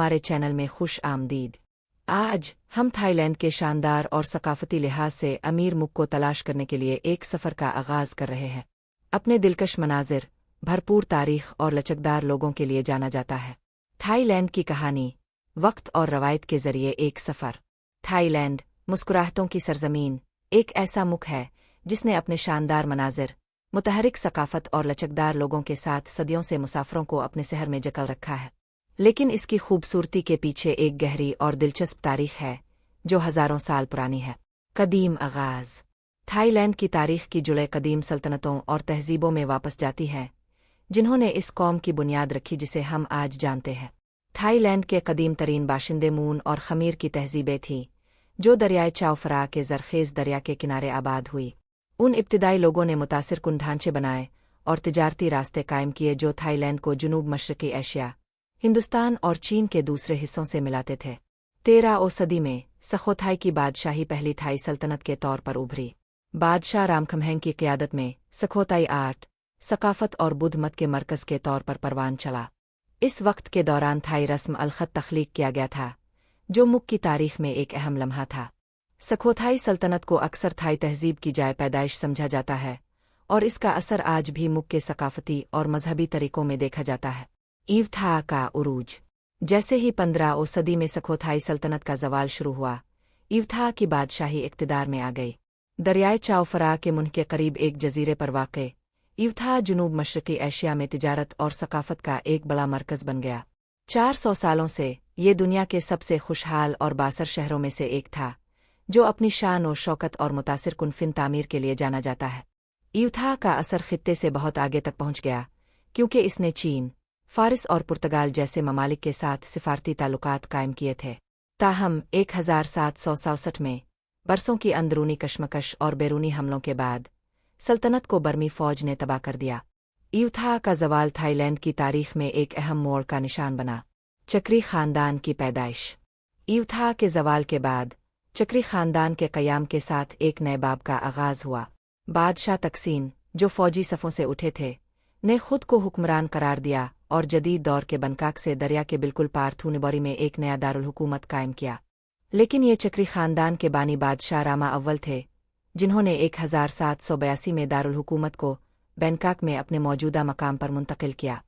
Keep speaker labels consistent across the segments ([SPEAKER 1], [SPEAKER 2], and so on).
[SPEAKER 1] हमारे चैनल में खुश आमदीद। आज हम थाईलैंड के शानदार और सकाफती लिहाज से अमीर मुख को तलाश करने के लिए एक सफ़र का आगाज़ कर रहे हैं। अपने दिलकश मनाजिर, भरपूर तारीख और लचकदार लोगों के लिए जाना जाता है। थाईलैंड की कहानी, वक्त और रवायत के ज़रिए एक सफ़र। थाईलैंड, मुस्कुराहटों की सरजमीन, एक ऐसा मुख है जिसने अपने शानदार मनाजिर, मुतहरिक सकाफत और लचकदार लोगों के साथ सदियों से मुसाफरों को अपने शहर में जकड़ रखा है। लेकिन इसकी खूबसूरती के पीछे एक गहरी और दिलचस्प तारीख है जो हज़ारों साल पुरानी है। कदीम आगाज़। थाईलैंड की तारीख की जुड़े कदीम सल्तनतों और तहजीबों में वापस जाती है जिन्होंने इस कौम की बुनियाद रखी जिसे हम आज जानते हैं। थाईलैंड के कदीम तरीन बाशिंदे मून और खमीर की तहजीबें थीं जो दरियाए चाओ फ्राया के ज़रखेज़ दरिया के किनारे आबाद हुई। उन इब्तिदाई लोगों ने मुतासिर कुन ढांचे बनाए और तिजारती रास्ते कायम किए जो थाईलैंड को जुनूब मशरक़ी एशिया, हिंदुस्तान और चीन के दूसरे हिस्सों से मिलाते थे। 13वीं सदी में सखोथाई की बादशाही पहली थाई सल्तनत के तौर पर उभरी। बादशाह रामखमहैंग की क़यादत में सखोथाई आर्ट, सकाफत और बुद्ध मत के मरकज़ के तौर पर परवान चला। इस वक्त के दौरान थाई रस्म अलखत तख्लीक किया गया था जो मुख की तारीख में एक अहम लम्हा था। सखोथाई सल्तनत को अक्सर थाई तहजीब की जाए पैदाइश समझा जाता है और इसका असर आज भी मुख के सकाफती और मजहबी तरीकों में देखा जाता है। ईवथा का उरूज। जैसे ही 15वीं सदी में सखोथाई सल्तनत का जवाल शुरू हुआ, ईवथा की बादशाही इक़्तिदार में आ गई। दरियाए चाओ फ्राया के मुंह के करीब एक जजीरे पर वाक़े ईवथा जुनूब मशरक़ी एशिया में तिजारत और सकाफत का एक बड़ा मरकज़ बन गया। 400 सालों से ये दुनिया के सबसे खुशहाल और बासर शहरों में से एक था जो अपनी शान और शौकत और मुतासिर कुन फिन तामीर के लिए जाना जाता है। ईवथा का असर खित्ते से बहुत आगे तक पहुंच गया क्योंकि इसने चीन, फारिस और पुर्तगाल जैसे ममालिक के साथ सिफारती ताल्लुकात कायम किए थे। ताहम 1767 में बरसों की अंदरूनी कशमकश और बैरूनी हमलों के बाद सल्तनत को बर्मी फ़ौज ने तबाह कर दिया। ईवथा का जवाल थाईलैंड की तारीख में एक अहम मोड़ का निशान बना। चक्री ख़ानदान की पैदाइश। ईवथा के जवाल के बाद चक्री ख़ानदान के क़याम के साथ एक नए बाब का आगाज़ हुआ। बादशाह तकसीन, जो फ़ौजी सफ़ों से उठे थे, ने खुद को हुक्मरान करार दिया और जदीद दौर के बनकाक से दरिया के बिल्कुल पार थूनिबोरी में एक नया दारुल हुकूमत कायम किया। लेकिन ये चक्री ख़ानदान के बानी बादशाह रामा अव्वल थे जिन्होंने 1782 में दारुल हुकूमत को बैंकाक में अपने मौजूदा मकाम पर मुंतकिल किया।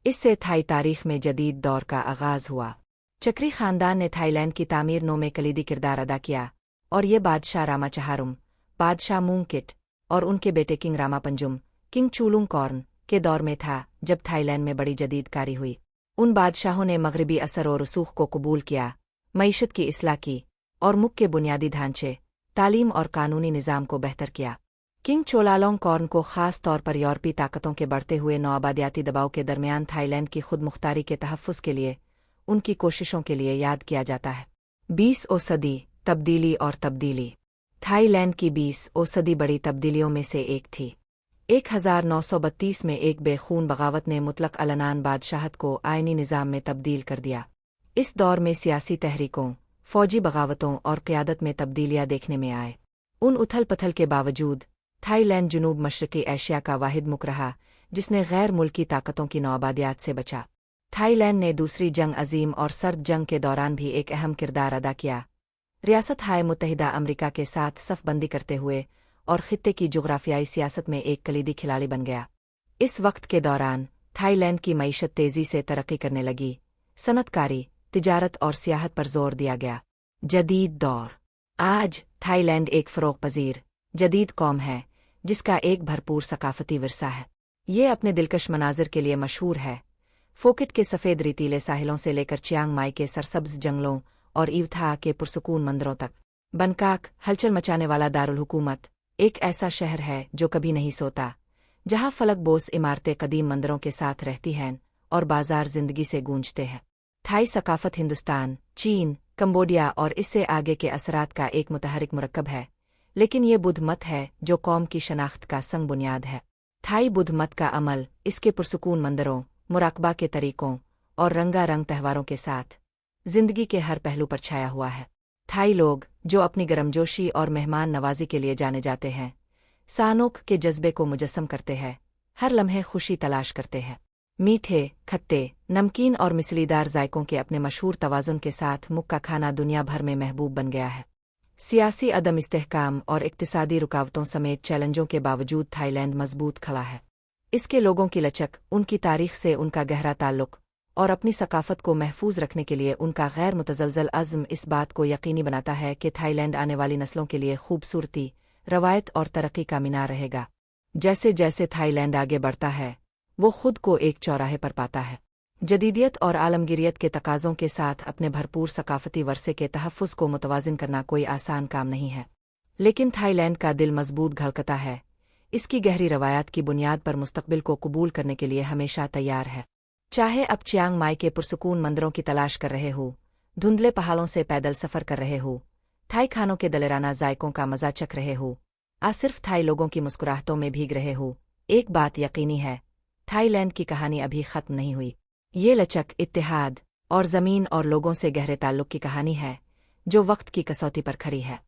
[SPEAKER 1] इससे थाई तारीख में जदीद दौर का आगाज़ हुआ। चक्री ख़ानदान ने थाईलैंड की तामीर नो में कलीदी किरदार अदा किया और ये बादशाह रामा चहारुम, बादशाह मूंगकिट और उनके बेटे किंग रामा पंजुम, किंग चूलुंगकॉर्न के दौर में था जब थाईलैंड में बड़ी जदीदकारी हुई। उन बादशाहों ने मगरबी असर और रसूख को कबूल किया, मईशत की इस्लाह की और मुख के बुनियादी ढांचे, तालीम और कानूनी निज़ाम को बेहतर किया। किंग चोलालोंगकॉर्न को ख़ास तौर पर यूरोपी ताकतों के बढ़ते हुए नौआबादियाती दबाव के दरमियान थाईलैंड की खुद मुख्तारी के तहफ़्फ़ुज़ के लिए उनकी कोशिशों के लिए याद किया जाता है। 20वीं सदी, तब्दीली और तब्दीली। थाईलैंड की 20वीं सदी बड़ी तब्दीलियों में से एक थी। 1932 में एक बेखून बगावत ने मुतलक अलनान बादशाहत को आइनी निज़ाम में तब्दील कर दिया। इस दौर में सियासी तहरीकों, फ़ौजी बगावतों और क़यादत में तब्दीलियाँ देखने में आए। उन उथल पथल के बावजूद थाईलैंड जुनूब मशरक़ी एशिया का वाहिद मुल्क रहा जिसने गैर मुल्की ताकतों की नौआबादियात से बचा। थाईलैंड ने दूसरी जंग अजीम और सर्द जंग के दौरान भी एक अहम किरदार अदा किया, रियासत हाय मुत्तहिदा अमरीका के साथ सफ़बंदी करते हुए और खित्ते की जुग़राफ़ियाई सियासत में एक कलीदी खिलाड़ी बन गया। इस वक्त के दौरान थाईलैंड की मईशत तेज़ी से तरक्की करने लगी। सनतकारी, तिजारत और सियाहत पर जोर दिया गया। जदीद दौर। आज थाईलैंड एक फ़रोग़ पज़ीर, जदीद कौम है जिसका एक भरपूर सकाफती विरसा है। ये अपने दिलकश मनाजिर के लिए मशहूर है। फोकिट के सफ़ेद रेतीले साहिलों से लेकर चियांग माई के सरसब्ज़ जंगलों और ईवथा के पुरसुकून मंदिरों तक। बनकाक, हलचल मचाने वाला दारुल हुकूमत, एक ऐसा शहर है जो कभी नहीं सोता, जहाँ फलक बोस इमारतें कदीम मंदिरों के साथ रहती हैं और बाजार जिंदगी से गूंजते हैं। थाई सकाफत हिंदुस्तान, चीन, कंबोडिया और इससे आगे के असरात का एक मुतहरिक मुरक्कब है, लेकिन ये बुद्ध मत है जो कौम की शनाख्त का संग बुनियाद है। थाई बुद्ध मत का अमल इसके पुरसुकून मंदिरों, मुराकबा के तरीकों और रंगारंग त्यौहारों के साथ जिंदगी के हर पहलू पर छाया हुआ है। थाई लोग, जो अपनी गर्मजोशी और मेहमान नवाजी के लिए जाने जाते हैं, सानोक के जज्बे को मुजस्सम करते हैं, हर लम्हे खुशी तलाश करते हैं। मीठे, खट्टे, नमकीन और मिसलीदार जायकों के अपने मशहूर तवाज़ुन के साथ मुक्का खाना दुनिया भर में महबूब बन गया है। सियासी अदम इस्तेहकाम और इक्तिसादी रुकावटों समेत चैलेंजों के बावजूद थाईलैंड मजबूत खड़ा है। इसके लोगों की लचक, उनकी तारीख से उनका गहरा ताल्लुक और अपनी सकाफत को महफूज रखने के लिए उनका गैर मुतज़लज़ल अज़्म इस बात को यकीनी बनाता है कि थाईलैंड आने वाली नस्लों के लिए खूबसूरती, रवायत और तरक्की का मीनार रहेगा। जैसे जैसे थाईलैंड आगे बढ़ता है, वो खुद को एक चौराहे पर पाता है। जदीदियत और आलमगीरियत के तकाज़ों के साथ अपने भरपूर सकाफती वर्से के तहफ़्फ़ुज़ को मुतवाज़िन करना कोई आसान काम नहीं है। लेकिन थाईलैंड का दिल मजबूत धड़कता है, इसकी गहरी रवायात की बुनियाद पर मुस्तक़बिल को कबूल करने के लिए हमेशा तैयार है। चाहे अब चियांग माई के पुरसुकून मंदिरों की तलाश कर रहे हो, धुंधले पहाड़ों से पैदल सफ़र कर रहे हो, थाई खानों के दलेराना जायकों का मज़ा चख रहे हो, सिर्फ थाई लोगों की मुस्कुराहटों में भीग रहे हो, एक बात यकीनी है, थाईलैंड की कहानी अभी ख़त्म नहीं हुई। ये लचक, इत्तेहाद और ज़मीन और लोगों से गहरे ताल्लुक़ की कहानी है, जो वक्त की कसौटी पर खड़ी है।